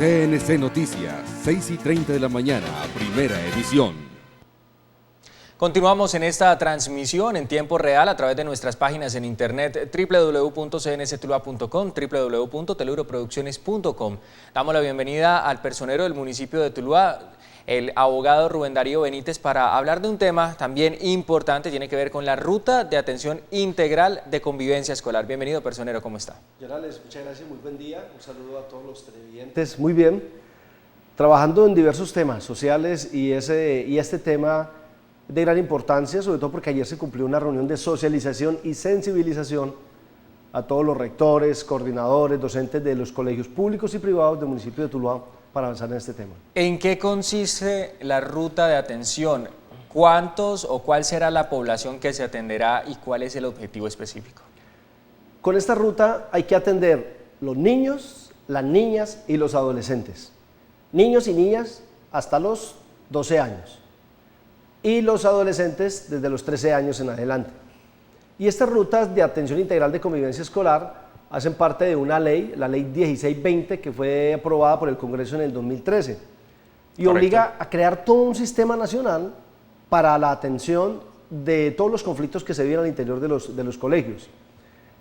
CNC Noticias, 6:30 de la mañana, primera edición. Continuamos en esta transmisión en tiempo real a través de nuestras páginas en internet www.cnctuluá.com, www.teluroproducciones.com. Damos la bienvenida al personero del municipio de Tuluá, el abogado Rubén Darío Benítez, para hablar de un tema también importante, tiene que ver con la ruta de atención integral de convivencia escolar. Bienvenido, personero, ¿cómo está? Llorales, muchas gracias, muy buen día, un saludo a todos los televidentes. Muy bien, trabajando en diversos temas sociales y este tema de gran importancia, sobre todo porque ayer se cumplió una reunión de socialización y sensibilización a todos los rectores, coordinadores, docentes de los colegios públicos y privados del municipio de Tuluá para avanzar en este tema. ¿En qué consiste la ruta de atención? ¿Cuántos o cuál será la población que se atenderá y cuál es el objetivo específico? Con esta ruta hay que atender los niños, las niñas y los adolescentes. Niños y niñas hasta los 12 años y los adolescentes desde los 13 años en adelante. Y estas rutas de atención integral de convivencia escolar hacen parte de una ley, la ley 1620, que fue aprobada por el Congreso en el 2013 y obliga a crear todo un sistema nacional para la atención de todos los conflictos que se viven al interior de los colegios.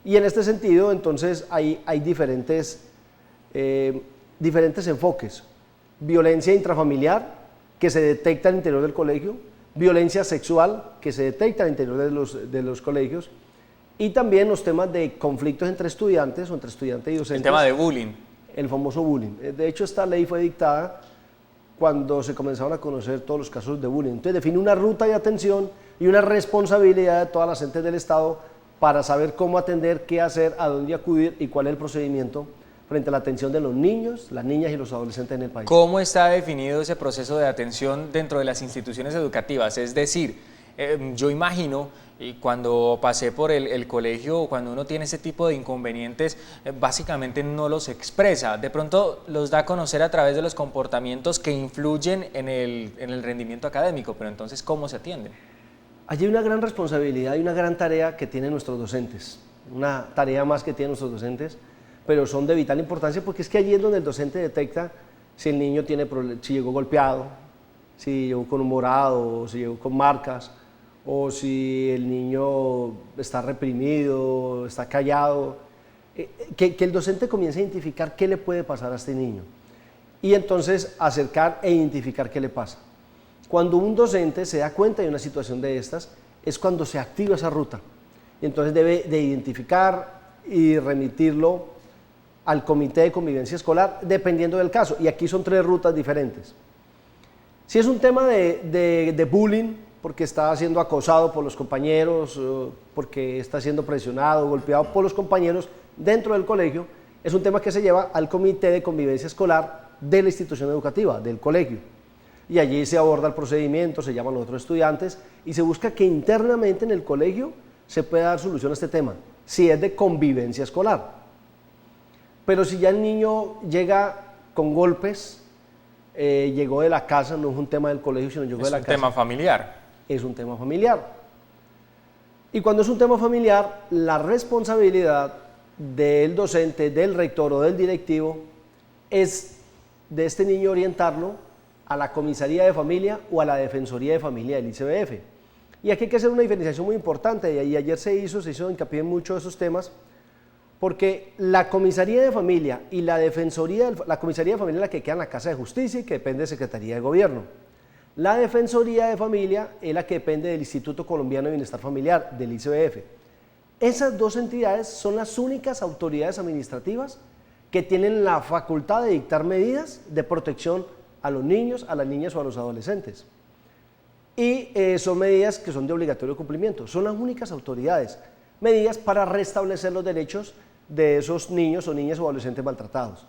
Y en este sentido, entonces, hay diferentes enfoques. Violencia intrafamiliar, que se detecta al interior del colegio, violencia sexual, que se detecta al interior de los colegios, y también los temas de conflictos entre estudiantes o entre estudiantes y docentes. El tema de bullying. El famoso bullying. De hecho, esta ley fue dictada cuando se comenzaron a conocer todos los casos de bullying. Entonces, define una ruta de atención y una responsabilidad de todas las entes del Estado para saber cómo atender, qué hacer, a dónde acudir y cuál es el procedimiento frente a la atención de los niños, las niñas y los adolescentes en el país. ¿Cómo está definido ese proceso de atención dentro de las instituciones educativas? Es decir, yo imagino, y cuando pasé por el colegio, cuando uno tiene ese tipo de inconvenientes, básicamente no los expresa. De pronto los da a conocer a través de los comportamientos que influyen en el rendimiento académico, pero entonces, ¿cómo se atienden? Allí hay una gran responsabilidad y una gran tarea que tienen nuestros docentes, una tarea más que tienen nuestros docentes, pero son de vital importancia porque es que allí es donde el docente detecta si el niño tiene problemas, si llegó golpeado, si llegó con un morado, si llegó con marcas, o si el niño está reprimido, está callado, que el docente comience a identificar qué le puede pasar a este niño y entonces acercar e identificar qué le pasa. Cuando un docente se da cuenta de una situación de estas, es cuando se activa esa ruta y entonces debe de identificar y remitirlo al comité de convivencia escolar dependiendo del caso, y aquí son 3 rutas diferentes. Si es un tema de bullying, porque está siendo acosado por los compañeros, porque está siendo presionado, golpeado por los compañeros dentro del colegio, es un tema que se lleva al comité de convivencia escolar de la institución educativa, del colegio. Y allí se aborda el procedimiento, se llaman los otros estudiantes y se busca que internamente en el colegio se pueda dar solución a este tema, si es de convivencia escolar. Pero si ya el niño llega con golpes, llegó de la casa, no es un tema del colegio, sino llegó de la casa. Es un tema familiar. Es un tema familiar. Y cuando es un tema familiar, la responsabilidad del docente, del rector o del directivo es de este niño orientarlo a la comisaría de familia o a la defensoría de familia del ICBF. Y aquí hay que hacer una diferenciación muy importante, y ayer se hizo hincapié en muchos de esos temas, porque la comisaría de familia y la defensoría, la comisaría de familia es la que queda en la Casa de Justicia y que depende de Secretaría de Gobierno. La defensoría de familia es la que depende del Instituto Colombiano de Bienestar Familiar, del ICBF. Esas 2 entidades son las únicas autoridades administrativas que tienen la facultad de dictar medidas de protección a los niños, a las niñas o a los adolescentes. Y son medidas que son de obligatorio cumplimiento, son las únicas autoridades, medidas para restablecer los derechos de esos niños o niñas o adolescentes maltratados.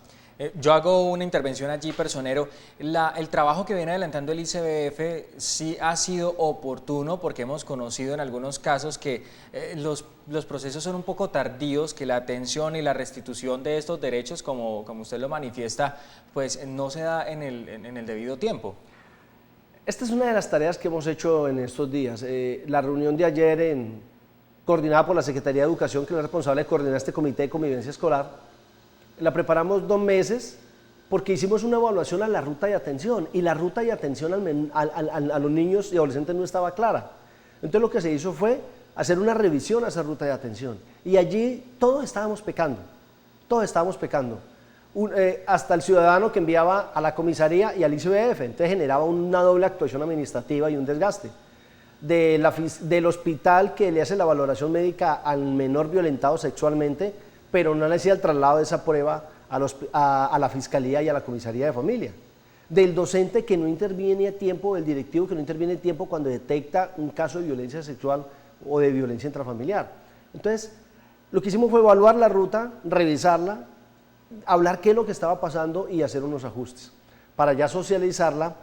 Yo hago una intervención allí, personero. El trabajo que viene adelantando el ICBF sí ha sido oportuno, porque hemos conocido en algunos casos que los procesos son un poco tardíos, que la atención y la restitución de estos derechos, como usted lo manifiesta, pues no se da en el debido tiempo. Esta es una de las tareas que hemos hecho en estos días. La reunión de ayer, coordinada por la Secretaría de Educación, que es la responsable de coordinar este comité de convivencia escolar, la preparamos 2 meses porque hicimos una evaluación a la ruta de atención y la ruta de atención a los niños y adolescentes no estaba clara. Entonces lo que se hizo fue hacer una revisión a esa ruta de atención y allí todos estábamos pecando, hasta el ciudadano que enviaba a la comisaría y al ICBF, entonces generaba una doble actuación administrativa y un desgaste. Del hospital que le hace la valoración médica al menor violentado sexualmente, pero no le hacía el traslado de esa prueba a la fiscalía y a la comisaría de familia. Del docente que no interviene a tiempo, del directivo que no interviene a tiempo cuando detecta un caso de violencia sexual o de violencia intrafamiliar. Entonces, lo que hicimos fue evaluar la ruta, revisarla, hablar qué es lo que estaba pasando y hacer unos ajustes para ya socializarla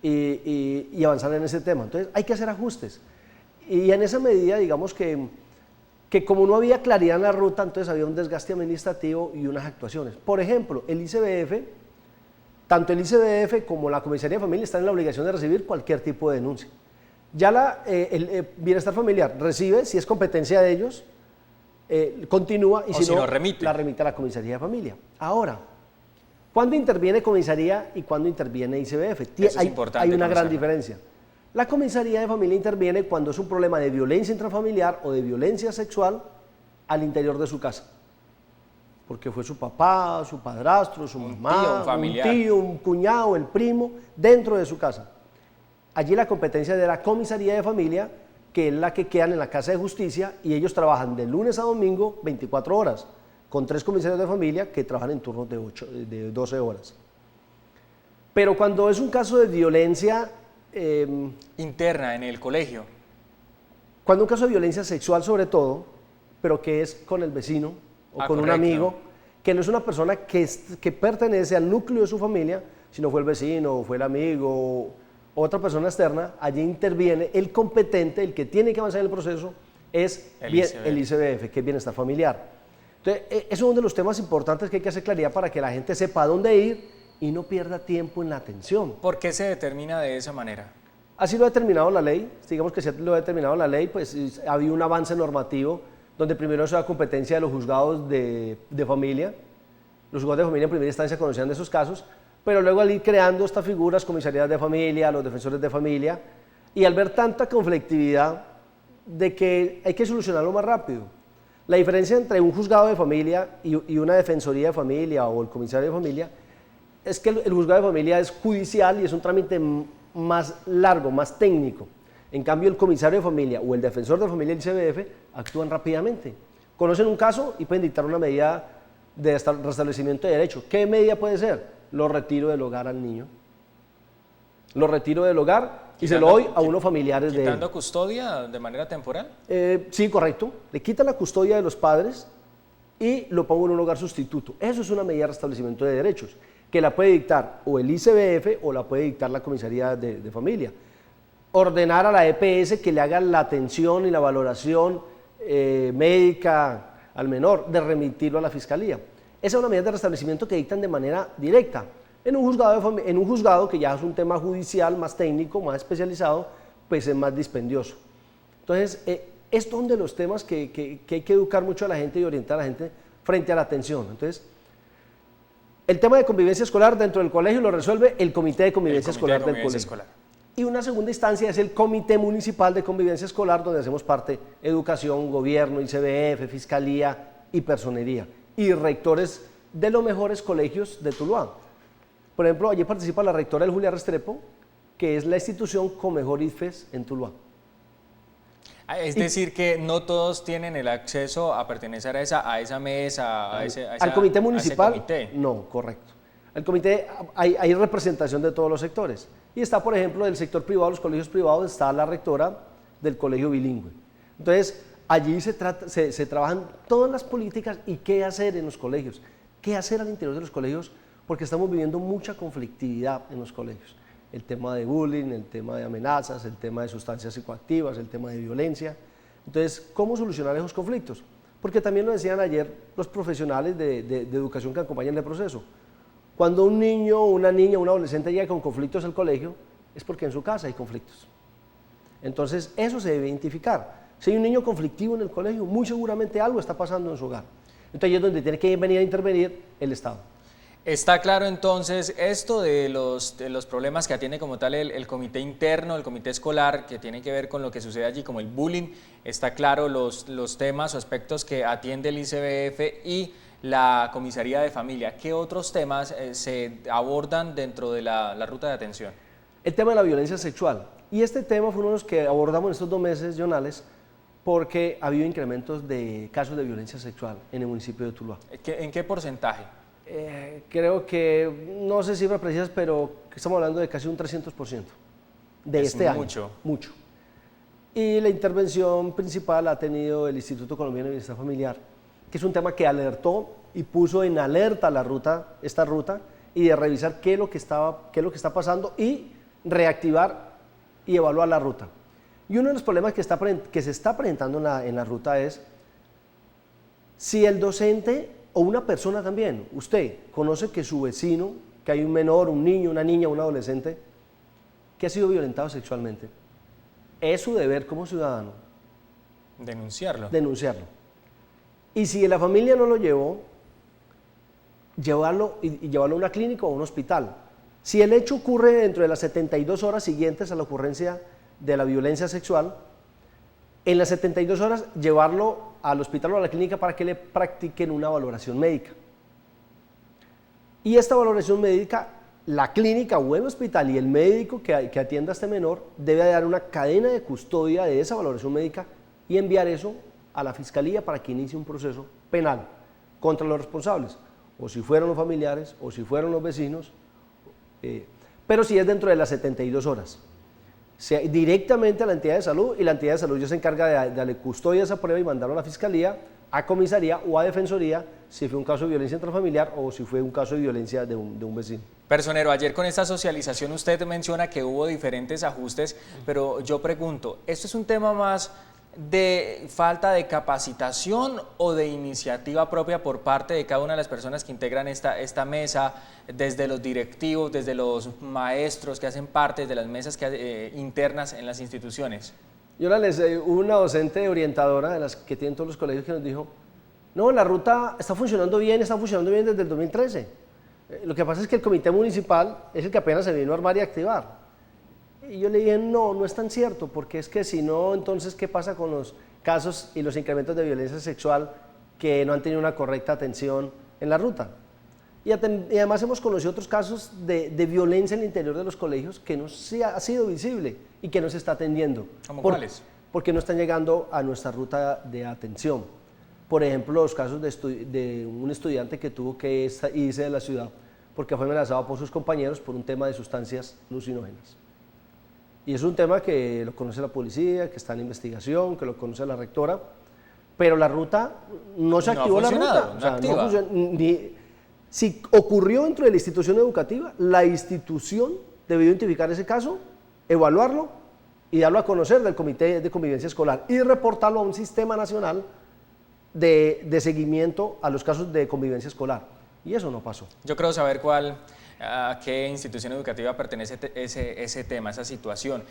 y avanzar en ese tema. Entonces, hay que hacer ajustes. Y en esa medida, digamos que como no había claridad en la ruta, entonces había un desgaste administrativo y unas actuaciones. Por ejemplo, el ICBF, tanto el ICBF como la Comisaría de Familia están en la obligación de recibir cualquier tipo de denuncia. Ya el bienestar familiar recibe, si es competencia de ellos, continúa y si no, la remite a la Comisaría de Familia. Ahora, ¿cuándo interviene Comisaría y cuándo interviene ICBF? Eso es importante, hay una gran diferencia. La Comisaría de Familia interviene cuando es un problema de violencia intrafamiliar o de violencia sexual al interior de su casa. Porque fue su papá, su padrastro, su mamá, un tío, un cuñado, el primo, dentro de su casa. Allí la competencia es de la Comisaría de Familia, que es la que quedan en la Casa de Justicia, y ellos trabajan de lunes a domingo 24 horas, con 3 comisarios de familia que trabajan en turnos de 12 horas. Pero cuando es un caso de violencia interna en el colegio. Cuando un caso de violencia sexual sobre todo, pero que es con el vecino o con un amigo, que no es una persona que pertenece al núcleo de su familia, sino fue el vecino, o fue el amigo, o otra persona externa, allí interviene el competente, el que tiene que avanzar en el proceso, es el ICBF, que es bienestar familiar. Entonces, eso es uno de los temas importantes que hay que hacer claridad para que la gente sepa a dónde ir y no pierda tiempo en la atención. ¿Por qué se determina de esa manera? Así lo ha determinado la ley, digamos que si lo ha determinado la ley, pues ha habido un avance normativo donde primero eso da competencia de los juzgados de familia. Los juzgados de familia en primera instancia conocían de esos casos, pero luego al ir creando estas figuras, comisarías de familia, los defensores de familia, y al ver tanta conflictividad de que hay que solucionarlo más rápido. La diferencia entre un juzgado de familia y una defensoría de familia o el comisario de familia es que el juzgado de familia es judicial y es un trámite más largo, más técnico. En cambio, el comisario de familia o el defensor de familia del ICBF actúan rápidamente. Conocen un caso y pueden dictar una medida de restablecimiento de derecho. ¿Qué medida puede ser? Lo retiro del hogar al niño. Lo retiro del hogar y se lo doy a unos familiares de él. ¿Quitando custodia de manera temporal? Sí, correcto. Le quita la custodia de los padres y lo pongo en un hogar sustituto. Eso es una medida de restablecimiento de derechos, que la puede dictar o el ICBF o la puede dictar la comisaría de familia. Ordenar a la EPS que le haga la atención y la valoración médica al menor, de remitirlo a la fiscalía. Esa es una medida de restablecimiento que dictan de manera directa. En un juzgado que ya es un tema judicial más técnico, más especializado, pues es más dispendioso. Entonces, es donde los temas que hay que educar mucho a la gente y orientar a la gente frente a la atención. Entonces, el tema de convivencia escolar dentro del colegio lo resuelve el Comité de Convivencia Escolar del colegio. Y una segunda instancia es el Comité Municipal de Convivencia Escolar, donde hacemos parte educación, gobierno, ICBF, fiscalía y personería, y rectores de los mejores colegios de Tuluá. Por ejemplo, allí participa la rectora del Julia Restrepo, que es la institución con mejor IFES en Tuluá. Es decir, que no todos tienen el acceso a pertenecer a esa mesa, al comité municipal. Comité. No, correcto. Al comité hay representación de todos los sectores. Y está, por ejemplo, del sector privado, los colegios privados, está la rectora del colegio bilingüe. Entonces, allí se trabajan todas las políticas y qué hacer en los colegios, qué hacer al interior de los colegios, porque estamos viviendo mucha conflictividad en los colegios. El tema de bullying, el tema de amenazas, el tema de sustancias psicoactivas, el tema de violencia. Entonces, ¿cómo solucionar esos conflictos? Porque también lo decían ayer los profesionales de educación que acompañan el proceso. Cuando un niño, una niña, un adolescente llega con conflictos al colegio, es porque en su casa hay conflictos. Entonces, eso se debe identificar. Si hay un niño conflictivo en el colegio, muy seguramente algo está pasando en su hogar. Entonces, ahí es donde tiene que venir a intervenir el Estado. Está claro entonces esto de los problemas que atiende como tal el comité interno, el comité escolar, que tiene que ver con lo que sucede allí como el bullying. Está claro los temas o aspectos que atiende el ICBF y la comisaría de familia. ¿Qué otros temas se abordan dentro de la ruta de atención? El tema de la violencia sexual. Y este tema fue uno de los que abordamos en estos 2 meses, Jonales, porque ha habido incrementos de casos de violencia sexual en el municipio de Tuluá. ¿En qué porcentaje? Creo que, no sé cifras precisas, pero estamos hablando de casi un 300% de este año. Mucho. Y la intervención principal ha tenido el Instituto Colombiano de Bienestar Familiar, que es un tema que alertó y puso en alerta esta ruta, y de revisar qué es lo que está pasando y reactivar y evaluar la ruta. Y uno de los problemas que se está presentando en la ruta es si el docente o una persona también, usted conoce que su vecino, que hay un menor, un niño, una niña, un adolescente, que ha sido violentado sexualmente. Es su deber como ciudadano denunciarlo. Y si la familia no lo llevó, llevarlo a una clínica o a un hospital. Si el hecho ocurre dentro de las 72 horas siguientes a la ocurrencia de la violencia sexual, en las 72 horas llevarlo al hospital o a la clínica para que le practiquen una valoración médica. Y esta valoración médica, la clínica o el hospital y el médico que atienda a este menor debe dar una cadena de custodia de esa valoración médica y enviar eso a la fiscalía para que inicie un proceso penal contra los responsables, o si fueron los familiares o si fueron los vecinos, pero si es dentro de las 72 horas. Directamente a la entidad de salud, y la entidad de salud ya se encarga de darle custodia a esa prueba y mandarlo a la fiscalía, a comisaría o a defensoría si fue un caso de violencia intrafamiliar o si fue un caso de violencia de un vecino. Personero, ayer con esta socialización usted menciona que hubo diferentes ajustes, pero yo pregunto, ¿esto es un tema más de falta de capacitación o de iniciativa propia por parte de cada una de las personas que integran esta mesa, desde los directivos, desde los maestros que hacen parte de las mesas internas en las instituciones? Hubo una docente orientadora de las que tienen todos los colegios que nos dijo, no, la ruta está funcionando bien desde el 2013. Lo que pasa es que el comité municipal es el que apenas se vino a armar y a activar. Y yo le dije, no es tan cierto, porque es que si no, entonces, ¿qué pasa con los casos y los incrementos de violencia sexual que no han tenido una correcta atención en la ruta? Y además hemos conocido otros casos de violencia en el interior de los colegios que no ha sido visible y que no se está atendiendo. ¿Cómo cuáles? Porque no están llegando a nuestra ruta de atención. Por ejemplo, los casos de un estudiante que tuvo que irse de la ciudad porque fue amenazado por sus compañeros por un tema de sustancias alucinógenas. Y es un tema que lo conoce la policía, que está en investigación, que lo conoce la rectora, pero la ruta no se activó. La ruta. No activa. Si ocurrió dentro de la institución educativa, la institución debió identificar ese caso, evaluarlo y darlo a conocer del Comité de Convivencia Escolar y reportarlo a un sistema nacional de seguimiento a los casos de convivencia escolar. Y eso no pasó. Yo creo saber a qué institución educativa pertenece ese tema, esa situación.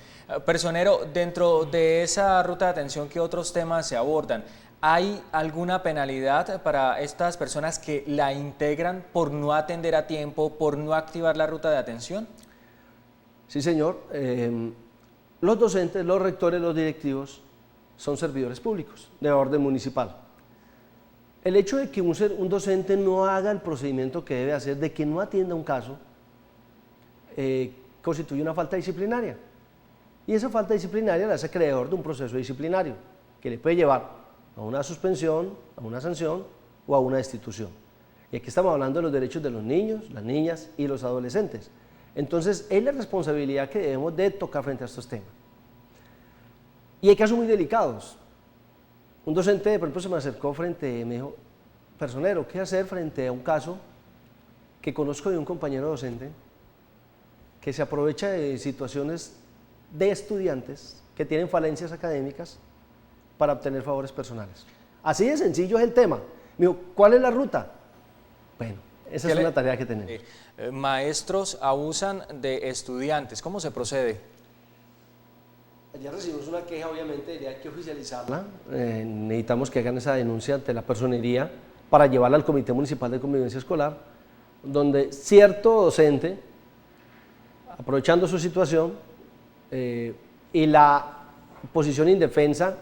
Personero, dentro de esa ruta de atención, ¿qué otros temas se abordan? ¿Hay alguna penalidad para estas personas que la integran por no atender a tiempo, por no activar la ruta de atención? Sí, señor. Los docentes, los rectores, los directivos son servidores públicos de orden municipal. El hecho de que un docente no haga el procedimiento que debe hacer, de que no atienda un caso, constituye una falta disciplinaria. Y esa falta disciplinaria la hace acreedor de un proceso disciplinario, que le puede llevar a una suspensión, a una sanción o a una destitución. Y aquí estamos hablando de los derechos de los niños, las niñas y los adolescentes. Entonces, es la responsabilidad que debemos de tocar frente a estos temas. Y hay casos muy delicados. Un docente, por ejemplo, se me acercó me dijo, personero, ¿qué hacer frente a un caso que conozco de un compañero docente que se aprovecha de situaciones de estudiantes que tienen falencias académicas para obtener favores personales? Así de sencillo es el tema. Me dijo, ¿cuál es la ruta? Bueno, esa es una tarea que tenemos. Maestros abusan de estudiantes, ¿cómo se procede? Ayer recibimos una queja, obviamente, hay que oficializarla. Necesitamos que hagan esa denuncia ante la personería para llevarla al Comité Municipal de Convivencia Escolar, donde cierto docente, aprovechando su situación y la posición indefensa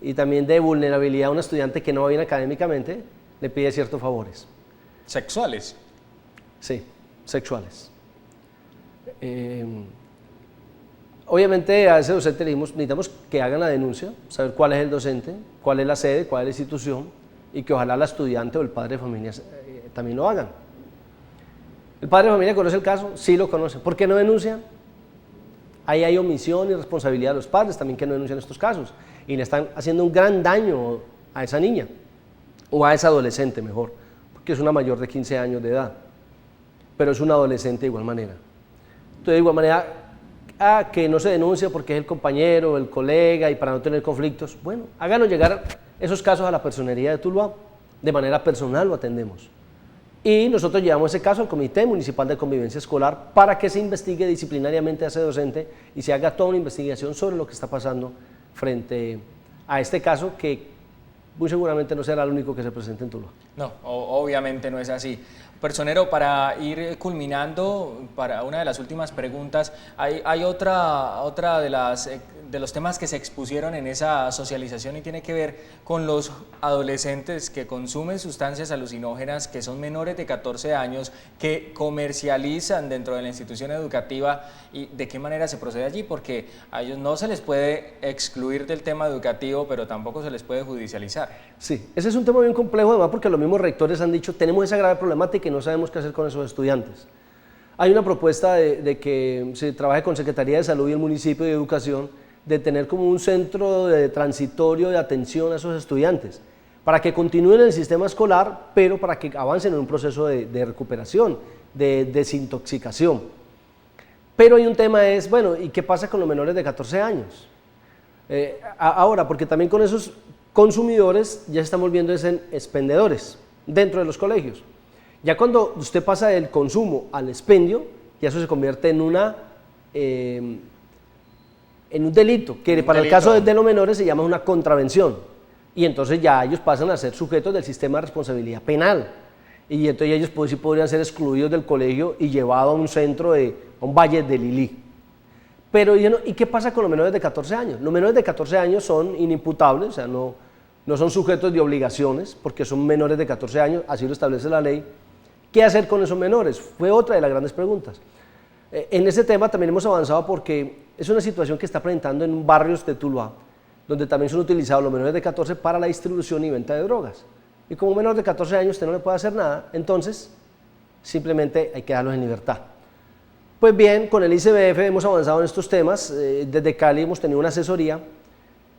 y también de vulnerabilidad a un estudiante que no va bien académicamente, le pide ciertos favores. ¿Sexuales? Sí, sexuales. Obviamente a ese docente le dijimos, necesitamos que hagan la denuncia, saber cuál es el docente, cuál es la sede, cuál es la institución, y que ojalá la estudiante o el padre de familia también lo hagan. ¿El padre de familia conoce el caso? Sí lo conoce. ¿Por qué no denuncia? Ahí hay omisión y responsabilidad de los padres también que no denuncian estos casos, y le están haciendo un gran daño a esa niña, o a esa adolescente mejor, porque es una mayor de 15 años de edad, pero es una adolescente de igual manera. Entonces, de igual manera, que no se denuncia porque es el compañero, el colega, y para no tener conflictos, bueno, háganos llegar esos casos a la personería de Tuluá, de manera personal lo atendemos. Y nosotros llevamos ese caso al Comité Municipal de Convivencia Escolar para que se investigue disciplinariamente a ese docente y se haga toda una investigación sobre lo que está pasando frente a este caso, que muy seguramente no será el único que se presente en Tuluá. No, obviamente no es así. Personero, para ir culminando, para una de las últimas preguntas, hay otra de los temas que se expusieron en esa socialización y tiene que ver con los adolescentes que consumen sustancias alucinógenas, que son menores de 14 años, que comercializan dentro de la institución educativa, y de qué manera se procede allí, porque a ellos no se les puede excluir del tema educativo, pero tampoco se les puede judicializar. Sí, ese es un tema bien complejo, además, porque los mismos rectores han dicho, tenemos esa grave problemática y no sabemos qué hacer con esos estudiantes. Hay una propuesta de que se trabaje con Secretaría de Salud y el municipio de Educación, de tener como un centro transitorio de atención a esos estudiantes, para que continúen en el sistema escolar, pero para que avancen en un proceso de recuperación, de desintoxicación. Pero hay un tema bueno, ¿y qué pasa con los menores de 14 años? Ahora, porque también con esos consumidores ya se están volviendo en expendedores dentro de los colegios. Ya cuando usted pasa del consumo al expendio, ya eso se convierte en un delito, que para el caso de los menores se llama una contravención, y entonces ya ellos pasan a ser sujetos del sistema de responsabilidad penal, y entonces ellos sí podrían ser excluidos del colegio y llevados a un centro, a un valle de Lili. Pero, ¿y qué pasa con los menores de 14 años? Los menores de 14 años son inimputables, o sea, no son sujetos de obligaciones, porque son menores de 14 años, así lo establece la ley. ¿Qué hacer con esos menores? Fue otra de las grandes preguntas. En ese tema también hemos avanzado porque es una situación que está presentando en barrios de Tuluá, donde también son utilizados los menores de 14 para la distribución y venta de drogas. Y como un menor de 14 años usted no le puede hacer nada, entonces simplemente hay que darlos en libertad. Pues bien, con el ICBF hemos avanzado en estos temas. Desde Cali hemos tenido una asesoría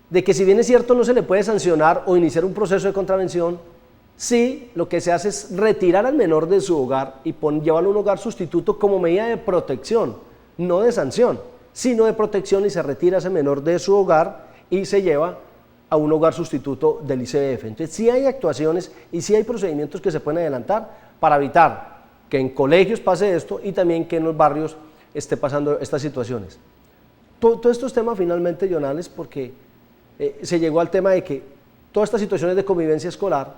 de que, si bien es cierto, no se le puede sancionar o iniciar un proceso de contravención, sí lo que se hace es retirar al menor de su hogar y llevarlo a un hogar sustituto como medida de protección, no de sanción, sino de protección, y se retira a ese menor de su hogar y se lleva a un hogar sustituto del ICBF. Entonces sí hay actuaciones y sí hay procedimientos que se pueden adelantar para evitar que en colegios pase esto y también que en los barrios esté pasando estas situaciones. Todos estos temas finalmente, Jonales, porque se llegó al tema de que todas estas situaciones de convivencia escolar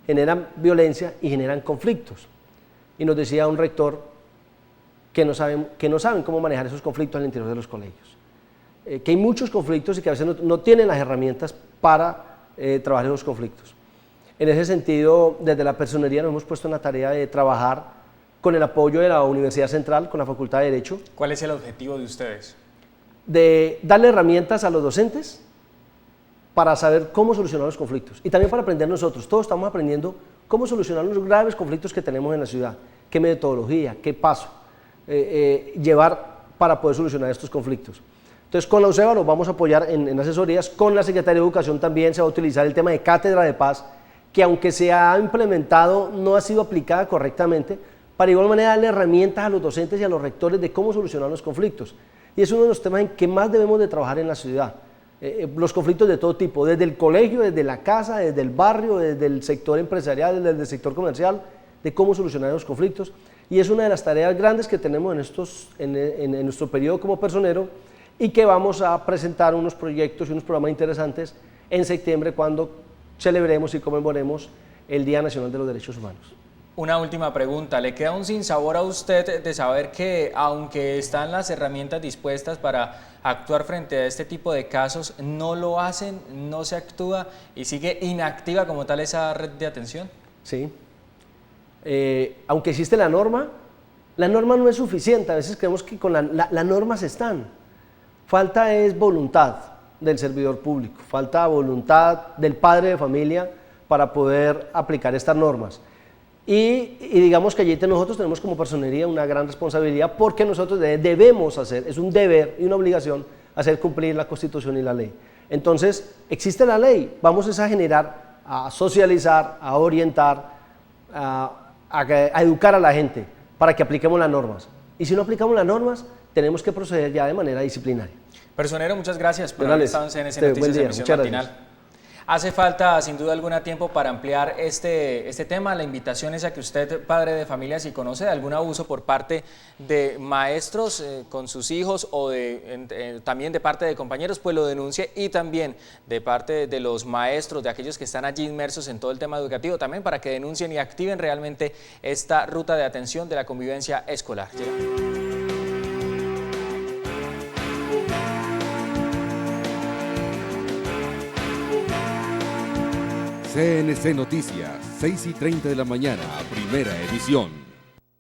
generan violencia y generan conflictos. Y nos decía un rector que no saben cómo manejar esos conflictos al interior de los colegios. Que hay muchos conflictos y que a veces no tienen las herramientas para trabajar esos conflictos. En ese sentido, desde la personería nos hemos puesto en la tarea de trabajar con el apoyo de la Universidad Central, con la Facultad de Derecho. ¿Cuál es el objetivo de ustedes? De darle herramientas a los docentes para saber cómo solucionar los conflictos y también para aprender nosotros. Todos estamos aprendiendo cómo solucionar los graves conflictos que tenemos en la ciudad, qué metodología, qué paso llevar para poder solucionar estos conflictos. Entonces, con la UCEBA los vamos a apoyar en asesorías. Con la Secretaría de Educación también se va a utilizar el tema de cátedra de paz, que aunque se ha implementado, no ha sido aplicada correctamente, para igual manera darle herramientas a los docentes y a los rectores de cómo solucionar los conflictos. Y es uno de los temas en que más debemos de trabajar en la ciudad. Los conflictos de todo tipo, desde el colegio, desde la casa, desde el barrio, desde el sector empresarial, desde el sector comercial, de cómo solucionar los conflictos. Y es una de las tareas grandes que tenemos en nuestro periodo como personero, y que vamos a presentar unos proyectos y unos programas interesantes en septiembre, cuando celebremos y conmemoremos el Día Nacional de los Derechos Humanos. Una última pregunta, ¿le queda un sinsabor a usted de saber que aunque están las herramientas dispuestas para actuar frente a este tipo de casos, no lo hacen, no se actúa y sigue inactiva como tal esa red de atención? Sí. Aunque existe la norma no es suficiente, a veces creemos que con las normas están. Falta es voluntad del servidor público, falta voluntad del padre de familia para poder aplicar estas normas. Y digamos que allí nosotros tenemos como personería una gran responsabilidad porque nosotros debemos hacer, es un deber y una obligación hacer cumplir la Constitución y la ley. Entonces, existe la ley, vamos a generar, a socializar, a orientar, a educar a la gente para que apliquemos las normas. Y si no aplicamos las normas, tenemos que proceder ya de manera disciplinaria. Personero, muchas gracias por haber estado en CNC Noticias Emisión Matinal. Hace falta, sin duda alguna, tiempo para ampliar este tema. La invitación es a que usted, padre de familia, si conoce de algún abuso por parte de maestros con sus hijos o también de parte de compañeros, pues lo denuncie, y también de parte de los maestros, de aquellos que están allí inmersos en todo el tema educativo, también para que denuncien y activen realmente esta ruta de atención de la convivencia escolar. CNC Noticias, 6:30 de la mañana, primera edición.